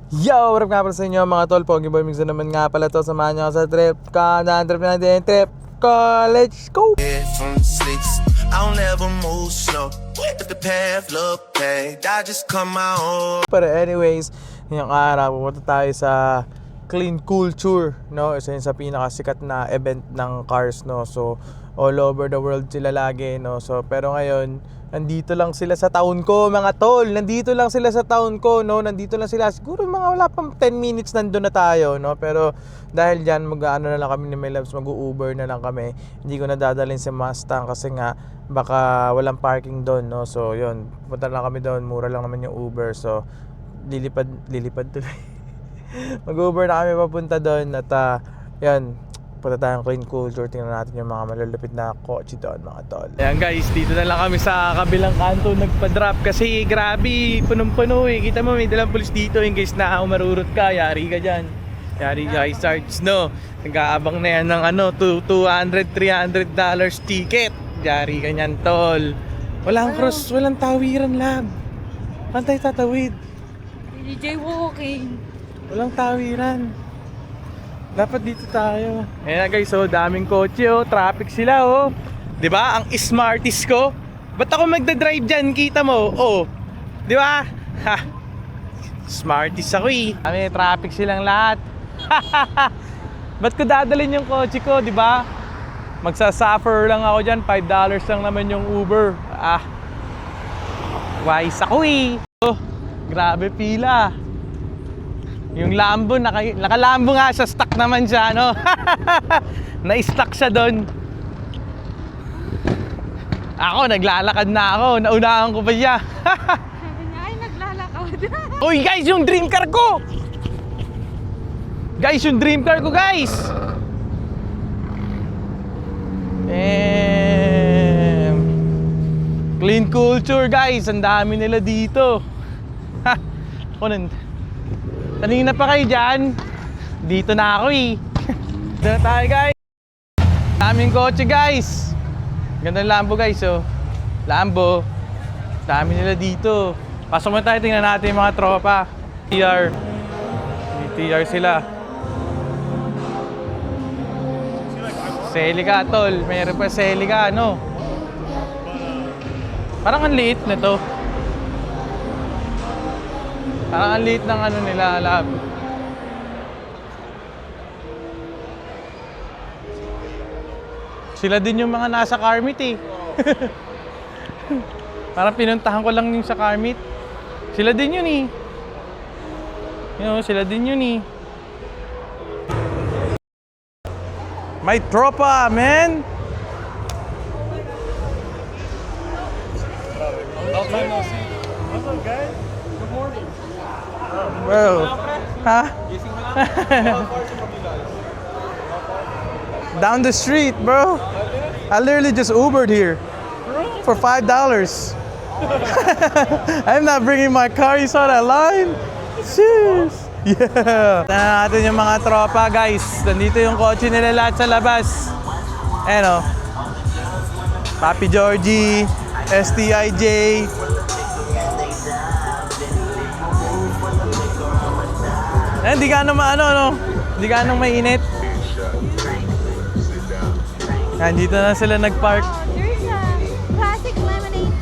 Yo! What up nga pala sa inyo mga tol? Pogi Boy Mix na naman nga pala to. Samahan nyo ako sa trip ka na trip natin. Trip ko! Let's go! From the six, I don't ever move slow. If the path look paved, I just come my own. Pero anyways, ngayong araw pupunta tayo sa Clean Culture, no? Isa yun sa pinakasikat na event ng cars, no? So all over the world sila lagi, no? So pero ngayon nandito lang sila sa town ko, mga tol. Nandito lang sila sa town ko, no? Nandito lang sila. Siguro mga wala pang 10 minutes nandun na tayo, no? Pero dahil diyan mag-ano na lang kami ni Melabs, mag-Uber na lang kami. Hindi ko na dadalhin si Mustang kasi nga baka walang parking doon, no? So yun, punta lang kami doon. Mura lang naman yung Uber. So lilipad tuloy. Mag-Uber na kami papunta doon at yan, punta tayong Clean Culture. Tingnan natin yung mga malalupit na kotse doon, mga tol. Ayan guys, dito na lang kami sa kabilang kanto nagpa-drop kasi grabe, punong-puno eh. Kita mo may dalang pulis dito in case na marurot ka, yari ka dyan. Yari ka i-charge, no? Nag-aabang na yan ng $200-300 ticket. Yari ka nyan, tol. Walang cross, walang tawiran lang. Pantay tatawid. DJ walking. Walang tawiran. Dapat dito tayo. Ayan na guys, oh, daming kotse, oh. Traffic sila, oh. 'Di ba? Ang smarties ko. Ba't ako magda-drive diyan? Kita mo. Oh. 'Di ba? Ha. Smarties ako, eh. May traffic silang lahat. Ba't ko dadalhin yung kotse ko, 'di ba? Magsasuffer lang ako diyan. $5 lang naman yung Uber. Wise ako, eh. Oh, grabe pila. Yung Lambo, naka-Lambo nga siya, stuck naman siya, no? Na-stuck siya doon. Ako, naglalakad na ako, naunahan ko pa siya. Sabi niya, ay naglalakad. Uy guys, yung dream car ko! Guys, yung dream car ko, guys! Clean Culture, guys, ang dami nila dito. Ha! Kanina pa kayo dyan. Dito na ako, eh. Dito na tayo, guys. Daming kotse, guys. Ganda ng Lambo, guys, oh. Lambo. Dami nila dito. Pasok mo tayo, tingnan natin yung mga tropa. TR sila. Celica, tol. Mayroon pa Celica, ano? Parang ang liit na to. Parang ang liit ng ano nila, lab. Sila din yung mga nasa car meet, eh. Parang pinuntahan ko lang yung sa car meet. Sila din yun, eh. You know, sila din yun, eh. May tropa, man! Long time no see. What's up, guys? Good morning. Bro. Ha? Down the street, bro. I literally just Ubered here for $5. I'm not bringing my car. You saw that line? Jeez. Yeah. Tignan natin yung mga tropa, guys. Nandito yung kotse nila lahat sa labas. Ayan, oh. Papi Georgie, STIJ. Hindi ka naman no? Hindi ka nang mainit. Nandito na sila nag-park. There's a classic lemonade.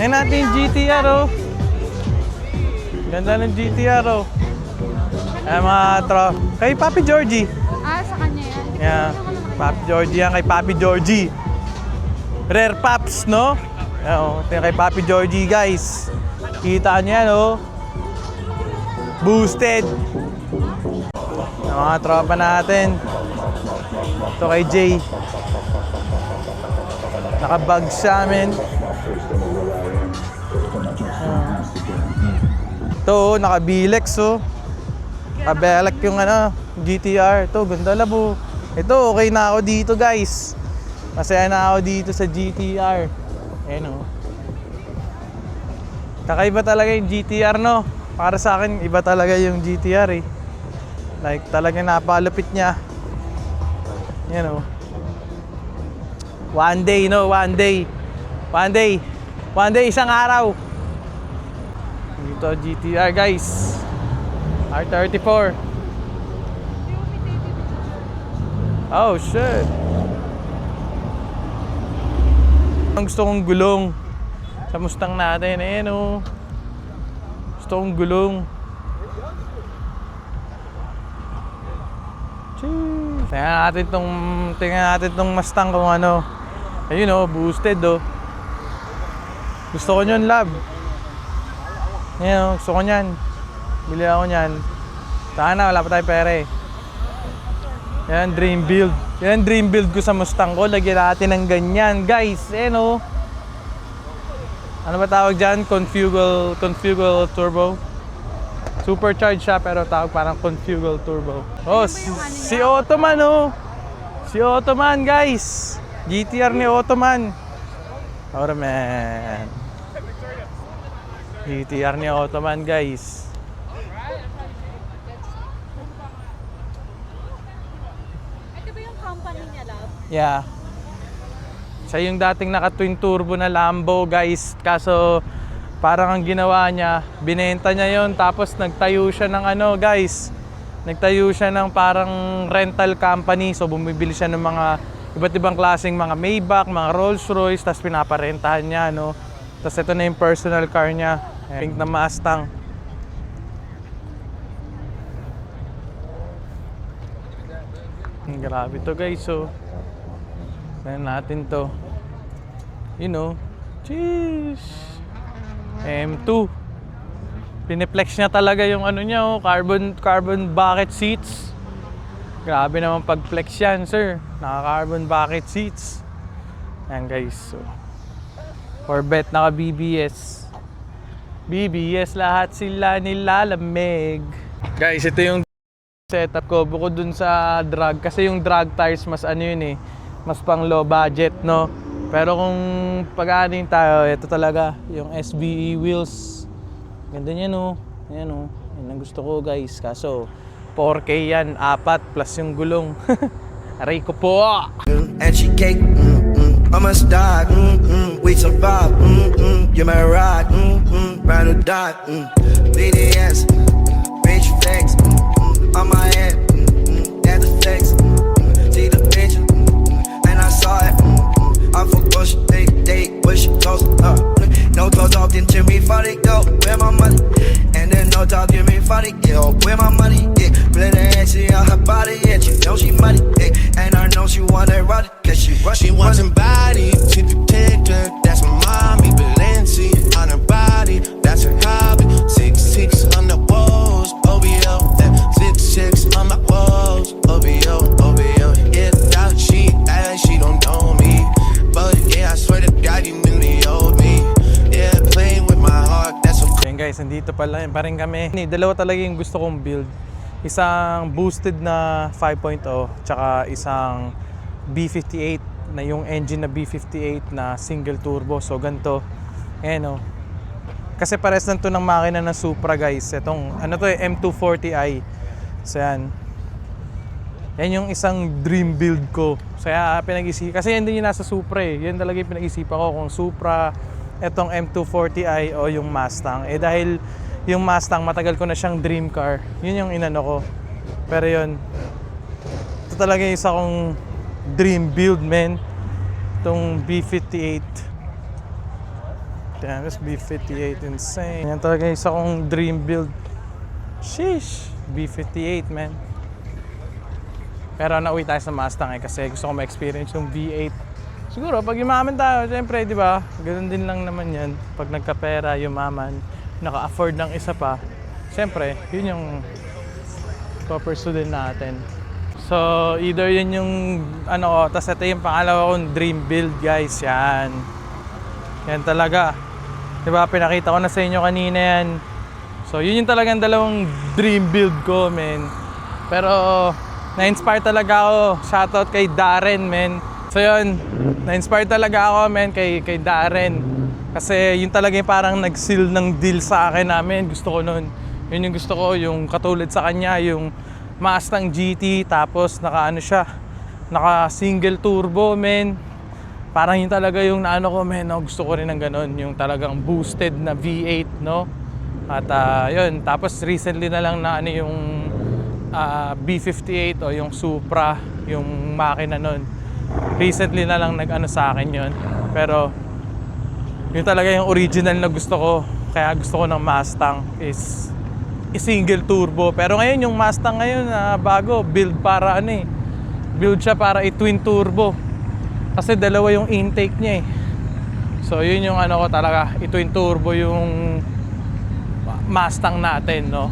Ayan natin yung GTR, oh. Ganda ng GTR, oh. Ayan mga kay Papi Georgie. Sa kanya yan. Yeah. Papi Georgie yan, kay Papi Georgie. Rare Paps, no? Ayan, oh. Ito yung kay Papi Georgie, guys. Kita nyo yan, oh. Boosted. Yung mga tropa natin. Ito kay Jay. Nakabag sa amin. Ito, oh, nakabilex, oh. Nakabelak yung ano, GTR. Ito, ganda labo. Ito, okay na ako dito, guys. Masaya na ako dito sa GTR. Ayan, oh. Kakaiba talaga yung GTR, no? Para sa akin, iba talaga yung GTR, eh. Like, talagang napalupit niya. Yan, oh. One day, no? One day. One day. One day, isang araw. Dito, GTR, guys. R34. Oh shit. Ang gusto kong gulong sa Mustang natin, ayan o. Gusto kong gulong. Cheers. Tingnan natin tong Mustang kung ano. Ayun o, boosted o. Gusto ko nyon, love. Ayan o, gusto ko nyan. Bili ako nyan. Sana, wala pa tayong pera eh. Yan, dream build. Yan, dream build ko sa Mustang ko. Lagyan natin ng ganyan, guys. Ayan o. Ano ba tawag dyan? Confugal turbo. Supercharged siya pero tawag parang confugal turbo. Oh, si Ottoman oh. Si Ottoman, guys. GTR ni Ottoman. Ora man. GTR ni Ottoman, guys. Ito ba yung company niya, love? Yeah. Siya yung dating naka-twin turbo na Lambo, guys. Kaso parang ang ginawa niya, binenta niya yon tapos nagtayo siya ng ano, guys. Nagtayo siya ng parang rental company. So bumibili siya ng mga iba't ibang klaseng mga Maybach, mga Rolls Royce, tapos pinaparentahan niya, no. Tapos ito na yung personal car niya, pink na Mustang. Grabe to, guys. So tignan natin to. You know, cheese. M2. Piniplex niya talaga yung ano niya, oh, carbon bucket seats. Grabe naman pag-flex yan, sir. Naka-carbon bucket seats. Ayan, guys. So, Corvette naka BBS. BBS lahat sila nilalamig. Guys, ito yung setup ko bukod dun sa drag. Kasi yung drag tires mas ano yun eh. Mas pang low budget, no? Pero kung pag-aanin tayo, ito talaga yung SBE wheels. Ganda niya, no? Ayan, no? Yan ang gusto ko, guys. Kaso 4K yan, 4 plus yung gulong. Aray ko po! And she cake, I must die, we survive, you my ride, ride or die, BDS, bitch flex, on my head, that's the flex, see the picture, and I saw it, I forgot she they what she toast, no talk talking to me for the go, where my money, and then no talk to me for the yo, where my money, yeah, play the ass on her body, yeah, she know she money, yeah, and I know she want that ride, cause she wants somebody to protect her, that's my mommy, Balenci on her body, that's her hobby, 6'6" on the walls, OBO, that 6'6" on the walls, OBO, yeah, that she don't know me, but yeah, I swear to God you really owed me, yeah, playing with my heart, that's okay. Ayan, guys, nandito pa rin kami. Dalawa talaga yung gusto kong build. Isang boosted na 5.0 tsaka isang B58 na yung engine na B58 na single turbo. So ganito. Ayan o. Kasi pares lang to ng makina ng Supra, guys. Itong ano to M240i. So yan. Yan yung isang dream build ko. So yan, pinag-isip. Kasi yan din yung nasa Supra eh. Yan talaga yung pinag-isipan ko kung Supra, etong M240i o yung Mustang. Eh dahil yung Mustang, matagal ko na siyang dream car. Yun yung inano ko. Pero yun, ito talaga yung isa kong dream build, man. Itong B58. Damn, this B58, insane. Yan talaga yung isa kong dream build. Sheesh, B58, man. Pero nauwi tayo sa Mustang eh, kasi gusto ko ma-experience yung V8. Siguro, pag yumaman tayo, siyempre, di ba? Ganun din lang naman yan. Pag nagkapera, yumaman, naka-afford ng isa pa, siyempre, yun yung pursue din natin. So, either yun yung ano ko, tas ito yung pangalawa kong dream build, guys, yan. Yan talaga. Diba, pinakita ko na sa inyo kanina yan. So, yun yung talagang dalawang dream build ko, men. Pero, na-inspire talaga ako. Shoutout kay Darren, men. So, yun, na-inspire talaga ako, men, kay Darren. Kasi yun talaga yung parang nag-seal ng deal sa akin namin. Gusto ko nun. Yun yung gusto ko, yung katulad sa kanya, yung Mustang GT, tapos naka-ano siya, naka-single turbo, men. Parang yun talaga yung naano ko, men, no? Gusto ko rin ng ganun, yung talagang boosted na V8, no? At yun, tapos recently na lang na ano yung B58 o yung Supra, yung makina nun. Recently na lang nag-ano sa akin yun. Pero yun talaga yung original na gusto ko. Kaya gusto ko ng Mustang is single turbo. Pero ngayon yung Mustang ngayon na bago, build para ano eh. Build siya para i-twin turbo. Kasi dalawa yung intake niya eh. So yun yung ano ko talaga, i-twin turbo yung Mustang natin, no.